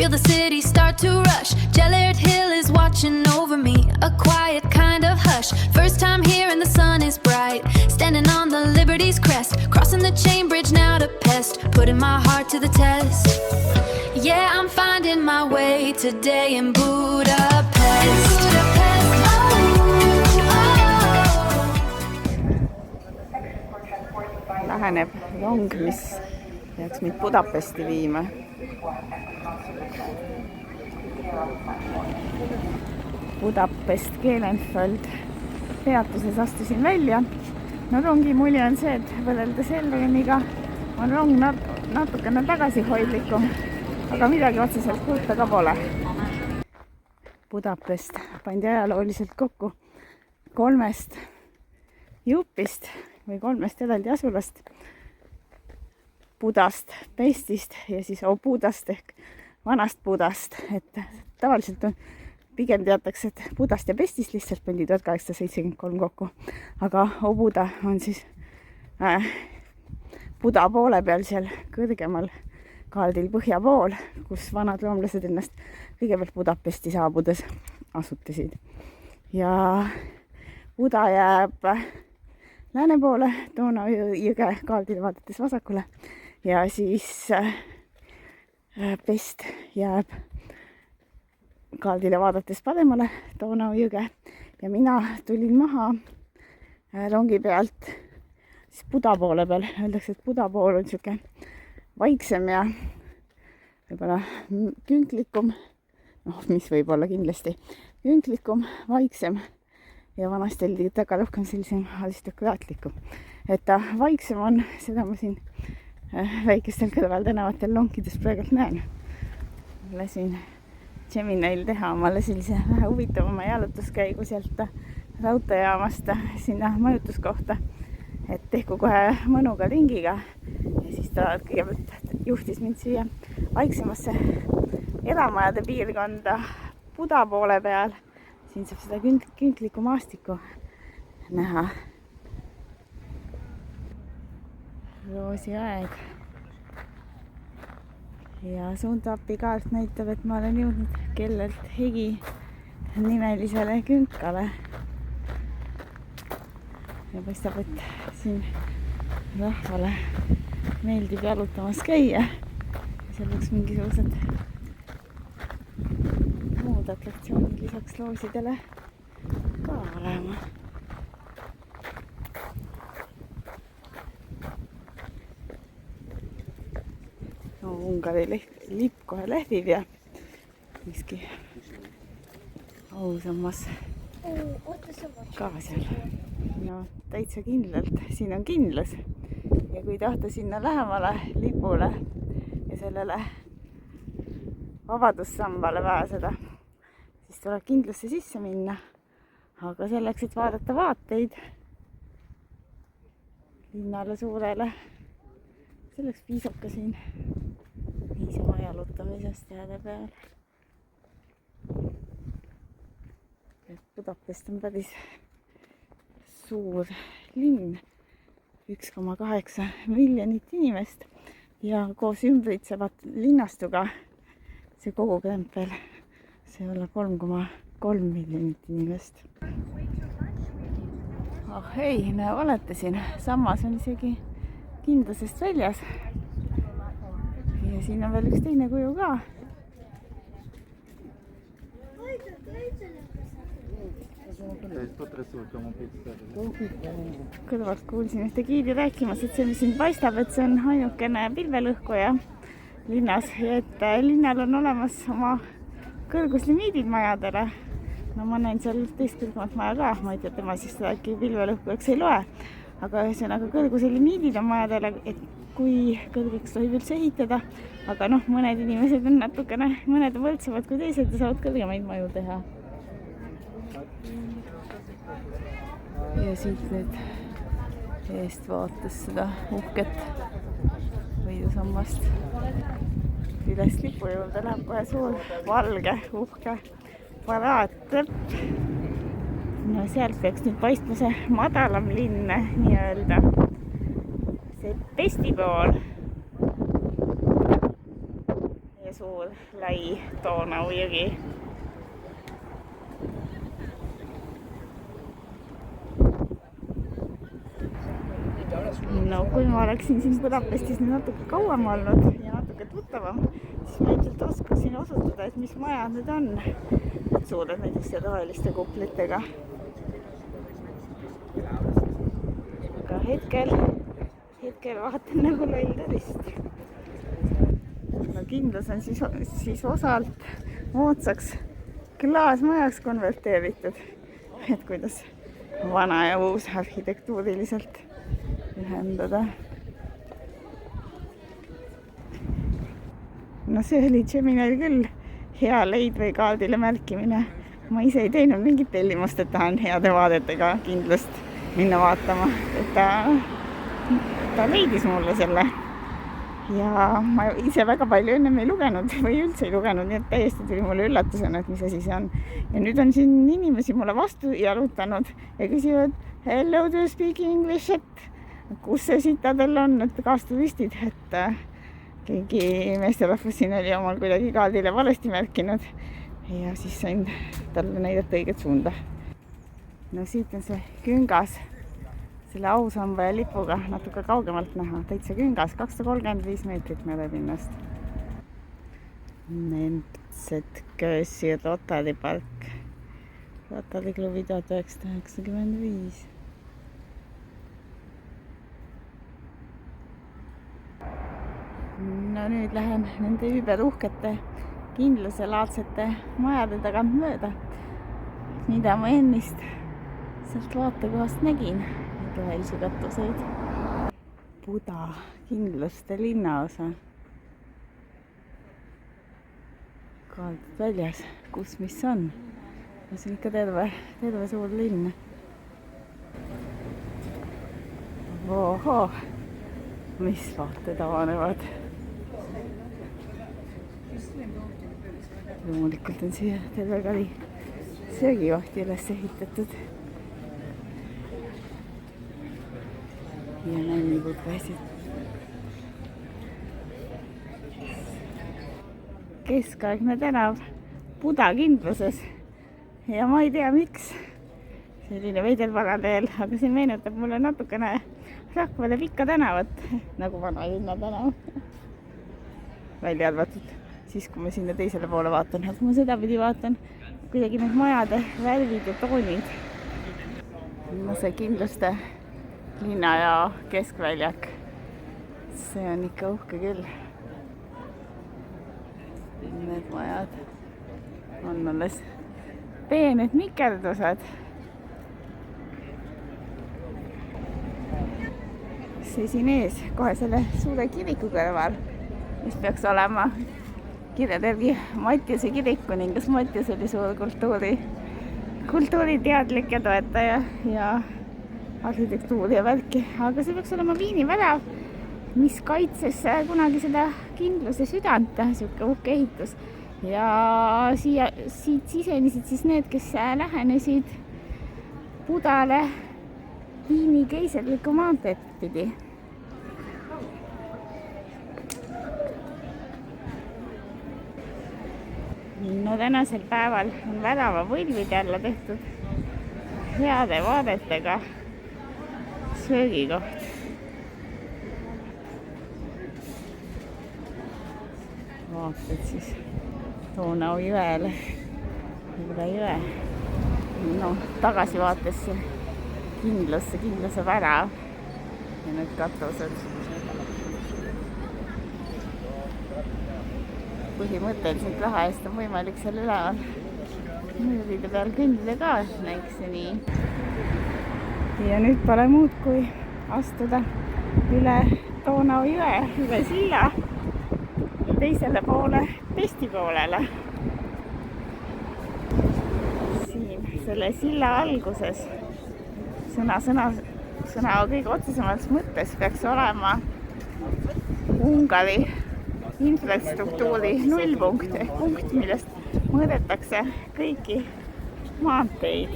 Feel the city start to rush. Gellert Hill is watching over me. A quiet kind of hush. First time here and the sun is bright. Standing on the Liberty's crest. Crossing the chain bridge now to Pest. Putting my heart to the test. Yeah, I'm finding my way today in Budapest. Läheneb rong, mis peaks meid Budapesti viima. Budapest Keelenfeld peatuses astusin välja. No rongi mulje on see, et võrreldes Elroniga on rong natukene tagasihoidlikum, aga midagi otseselt kuulda ka pole. Budapest pandi ajalooliselt kokku 3 jupist või 3 eraldi asulast. Budast, Pestist ja siis Obudast ehk vanast Budast. Et tavaliselt pigem teatakse, et Budast ja Pestist lihtsalt pandi 1873 kokku. Aga Obuda on siis Buda poole peal seal kõrgemal kaaldil põhja pool, kus vanad roomlased ennast kõigepealt Budapesti saabudes asutasid. Ja Buda jääb lääne poole, Donau jõge kaaldile vaadates vasakule ja siis Pest jääb kaaldile vaadates paremale, Donau jõge, ja mina tulin maha rongi pealt siis Buda poole peal. Öeldakse, et Buda pool on siuke vaiksem ja võib-olla künklikum, mis võib olla kindlasti künklikum, vaiksem ja vanasti oli taga rohkem sellisem aristokraatlikum. Et ta vaiksem on, seda ma siin väikestel kõrvaltänavatel lonkides praegult näen. Lasin Geminiil teha omale sellise vähe huvitavama jalutuskäigu sealt raudteejaamast sinna majutuskohta, et tehku kohe mõnuga ringiga. Ja siis ta kõigepealt juhtis mind siia vaiksemasse eramajade piirkonda Buda poole peal. Siin saab seda künklikku maastikku näha. Roosiaeg. Ja suundapi kaart näitab, et ma olen jõudnud Gellert Higi nimelisele künkale. Ja paistab, et siin rahvale meeldib jalutamas käia. Seal võiks mingisugused muud atraktsioonid lisaks loosidele ka olema. No, Ungari lipp kohe lehvib ja miski ausammas ka seal. No, täitsa kindlalt, siin on kindlus. Ja kui tahta sinna lähemale lipule ja sellele vabadussambale pääseda, siis tuleb kindlusse sisse minna. Aga selleks, et vaadata vaateid linnale suurele, selleks piisab ka siin niisama jalutamisest jääde peal. Budapest on päris suur linn, 1,8 miljonit inimest ja koos ümbritsevat linnastuga see kogu krempel, see olla 3,3 miljonit inimest. Ei, näe, valetasin. Sammas on isegi kindlusest väljas. Ja siin on veel üks teine kuju ka. Kõrvalt kuulsin ühte giidi rääkimas, et see, mis siin paistab, et see on ainukene pilvelõhkuja linnas ja et linnal on olemas oma kõrguslimiidid majadele. No ma näin seal teist kõrgemat maja ka, ma ei tea, tema siis seda äkki pilvelõhkujaks ei loe. Aga ühesõnaga kõrguse limiidid on majadele, et kui kõrgeks tohib üldse ehitada. Aga mõned inimesed on natukene, mõned võrdsemad kui teised ja saavad kõrgemaid maju teha. Ja siit nüüd eest vaates seda uhket võidusammast. Üles lipu juurde läheb kohe suur valge, uhke paraadtõpp. No sealt peaks nüüd paistma see madalam linn, nii-öelda. See Pesti pool. Ja suur lai Donau jõgi. No kui ma oleksin siin Budapestis natuke kauem olnud ja natuke tuttavam, siis ma ilmselt oskasin osutada, et mis majad need on. Suured näiteks roheliste kuplitega. Aga hetkel vaatan nagu loll turist. No kindlus on siis osalt moodsaks klaasmajaks konverteeritud. Et kuidas vana ja uus arhitektuuriliselt ühendada. No see oli Geminil küll hea leid või kaardile märkimine. Ma ise ei teinud mingit tellimust, et tahan heade vaadetega kindlust minna vaatama. Et ta leidis mulle selle. Ja ma ise väga palju ennem ei lugenud või üldse ei lugenud, nii et täiesti tuli mulle üllatusena, et mis asi see on. Ja nüüd on siin inimesi mulle vastu jalutanud ja küsivad, hello, do you speak English, et kus see Citadel on, et kaasturistid, et keegi meesterahvas siin oli omal kuidagi kaardile valesti märkinud ja siis sain talle näidata õiget suunda. No siit on see küngas, selle ausamba ja lipuga natuke kaugemalt näha, täitsa küngas, 235 meetrit merepinnast. Nendset Köösi Rotary park, Rotary klubi 1995. No nüüd lähen nende üüberuhkete kindluselaadsete majade tagant mööda, mida ma ennist sealt vaatekohast nägin, neid rohelisi katuseid. Buda kindluste linnaosa. Kaardid väljas, kus mis on. See on ikka terve suur linn. Oho, mis vaated avanevad. Loomulikult on siia terve kali söögikohti üles ehitatud. Ja nännipud käisid. Keskaegne tänav Buda kindluses. Ja ma ei tea miks. Selline veider paralleel, aga see meenutab mulle natukene Rakvere Pikka tänavat, nagu Vanalinna tänav. Välja arvatud siis, kui ma sinna teisele poole vaatan. Aga kui ma sedapidi vaatan, kuidagi need majade värvid ja toonid. No see kindluste linna ja keskväljak. See on ikka uhke küll. Need majad on alles peened mikerdused. See siin ees, kohe selle suure kiriku kõrval, mis peaks olema kirjatergi Mattiase kirik, kuningas Mattias oli suur kultuuriteadlik ja toetaja ja arhitektuuri ja värki. Aga see peaks olema Viini värav, mis kaitses kunagi seda kindluse südant, siuke uhke ehitus. Ja siit sisenesid siis need, kes lähenesid Budale Viini keiserliku maanteed pidi. No tänasel päeval on värava võlvid jälle tehtud heade vaadetega söögikoht. Vaated siis Donau jõele, üle jõe. No tagasivaatesse kindluse värav ja need katused. Põhimõtteliselt raha eest on võimalik seal üleval müüride peal kõndida ka näikse nii. Ja nüüd pole muud kui astuda üle Donau jõe, üle silla ja teisele poole, Pesti poolele. Siin selle silla alguses sõna kõige otsesemalt mõttes peaks olema Ungari infrastruktuuri nullpunkt ehk punkt, millest mõõdetakse kõiki maanteid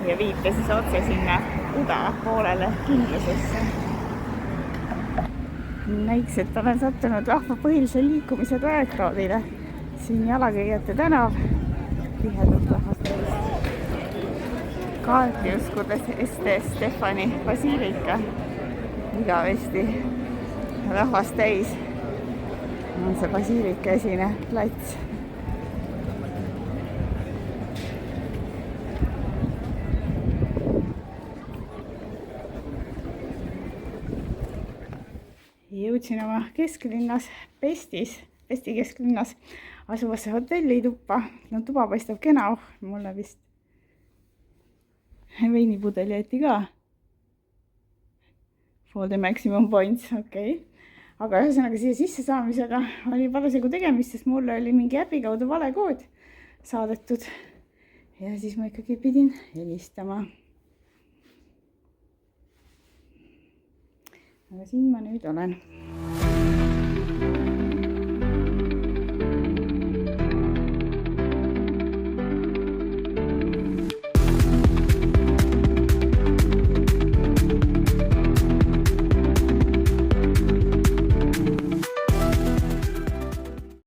ja viite siis otse sinna Buda poolele kindlusesse. näiks, et olen sattunud rahvapõhilise liikumise tõekraadile. Siin Jalakäijate tänav, tihedalt rahvast. Kaarti uskudes Este Stefani basiilika. Igavesti rahvast täis on see basiilika esine plats. Jõudsin oma kesklinnas Pesti kesklinnas asuvasse hotelli tuppa. No tuba paistab kena, mulle vist veinipudel jäeti ka. For the maximum points, okei. Aga ühesõnaga siia sisse saamisega oli parasjagu tegemist, sest mulle oli mingi äpi kaudu valekood saadetud. Ja siis ma ikkagi pidin helistama. Aga siin ma nüüd olen.